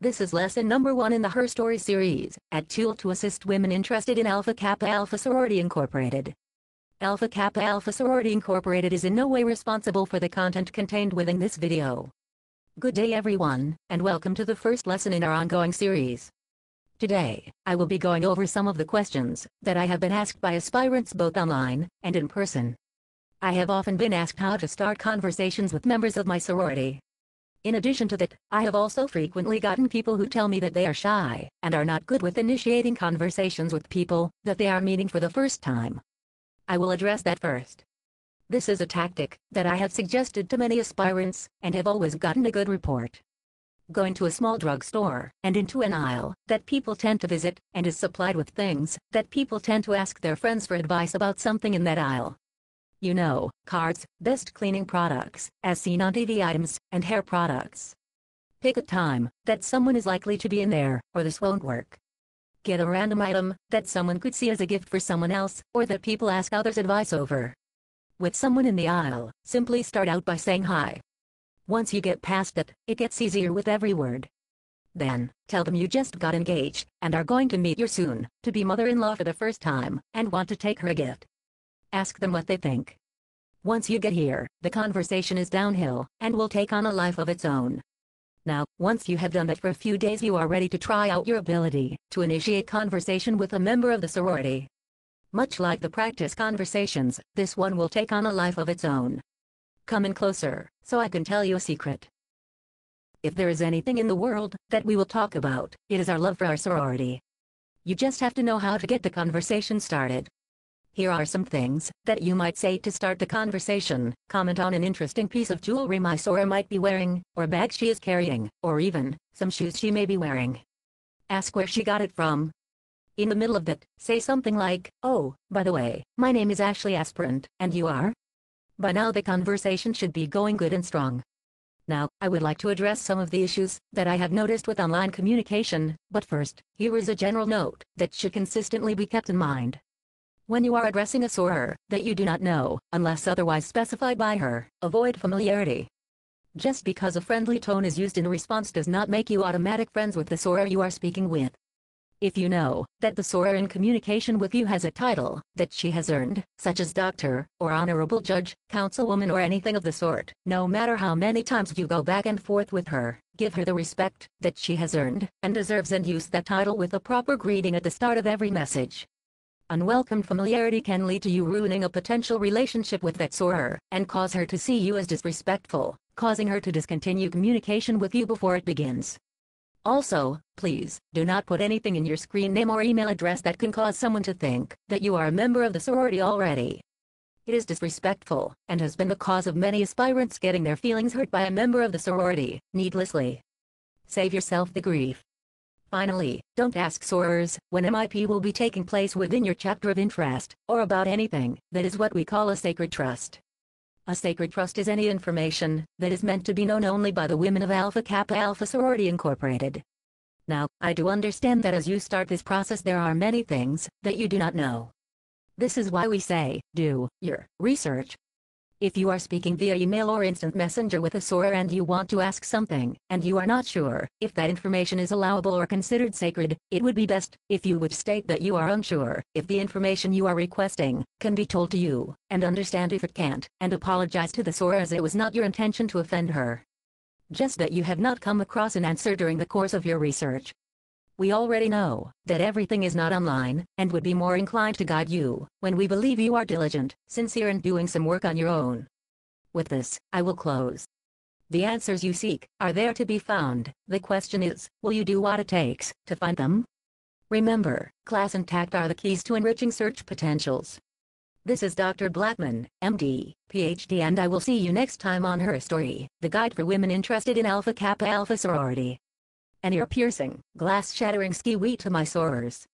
This is lesson number 1 in the HERstory series, a tool to assist women interested in Alpha Kappa Alpha Sorority Incorporated. Alpha Kappa Alpha Sorority Incorporated is in no way responsible for the content contained within this video. Good day everyone, and welcome to the first lesson in our ongoing series. Today, I will be going over some of the questions that I have been asked by aspirants both online and in person. I have often been asked how to start conversations with members of my sorority. In addition to that, I have also frequently gotten people who tell me that they are shy and are not good with initiating conversations with people that they are meeting for the first time. I will address that first. This is a tactic that I have suggested to many aspirants and have always gotten a good report. Going to a small drugstore and into an aisle that people tend to visit and is supplied with things that people tend to ask their friends for advice about something in that aisle. You know, cards, best cleaning products, as seen on TV items, and hair products. Pick a time that someone is likely to be in there, or this won't work. Get a random item that someone could see as a gift for someone else, or that people ask others advice over. With someone in the aisle, simply start out by saying hi. Once you get past it, it gets easier with every word. Then, tell them you just got engaged, and are going to meet your soon-to-be mother-in-law for the first time, and want to take her a gift. Ask them what they think. Once you get here, the conversation is downhill, and will take on a life of its own. Now, once you have done that for a few days, you are ready to try out your ability to initiate conversation with a member of the sorority. Much like the practice conversations, this one will take on a life of its own. Come in closer, so I can tell you a secret. If there is anything in the world that we will talk about, it is our love for our sorority. You just have to know how to get the conversation started. Here are some things that you might say to start the conversation. Comment on an interesting piece of jewelry my soror might be wearing, or bag she is carrying, or even some shoes she may be wearing. Ask where she got it from. In the middle of that, say something like, "Oh, by the way, my name is Ashley Aspirant, and you are?" By now the conversation should be going good and strong. Now, I would like to address some of the issues that I have noticed with online communication, but first, here is a general note that should consistently be kept in mind. When you are addressing a soror that you do not know, unless otherwise specified by her, avoid familiarity. Just because a friendly tone is used in response does not make you automatic friends with the soror you are speaking with. If you know that the soror in communication with you has a title that she has earned, such as doctor, or honorable judge, councilwoman, or anything of the sort, no matter how many times you go back and forth with her, give her the respect that she has earned and deserves, and use that title with a proper greeting at the start of every message. Unwelcome familiarity can lead to you ruining a potential relationship with that soror, and cause her to see you as disrespectful, causing her to discontinue communication with you before it begins. Also, please, do not put anything in your screen name or email address that can cause someone to think that you are a member of the sorority already. It is disrespectful, and has been the cause of many aspirants getting their feelings hurt by a member of the sorority, needlessly. Save yourself the grief. Finally, don't ask sorors when MIP will be taking place within your chapter of interest, or about anything that is what we call a sacred trust. A sacred trust is any information that is meant to be known only by the women of Alpha Kappa Alpha Sorority Incorporated. Now, I do understand that as you start this process there are many things that you do not know. This is why we say, do your research. If you are speaking via email or instant messenger with a soror and you want to ask something, and you are not sure if that information is allowable or considered sacred, it would be best if you would state that you are unsure if the information you are requesting can be told to you, and understand if it can't, and apologize to the soror as it was not your intention to offend her. Just that you have not come across an answer during the course of your research. We already know that everything is not online, and would be more inclined to guide you when we believe you are diligent, sincere, and doing some work on your own. With this, I will close. The answers you seek are there to be found. The question is, will you do what it takes to find them? Remember, class and tact are the keys to enriching search potentials. This is Dr. Blackman, MD, PhD, and I will see you next time on HERstory, the guide for women interested in Alpha Kappa Alpha sorority. An ear-piercing, glass-shattering ski-wee to my sorors.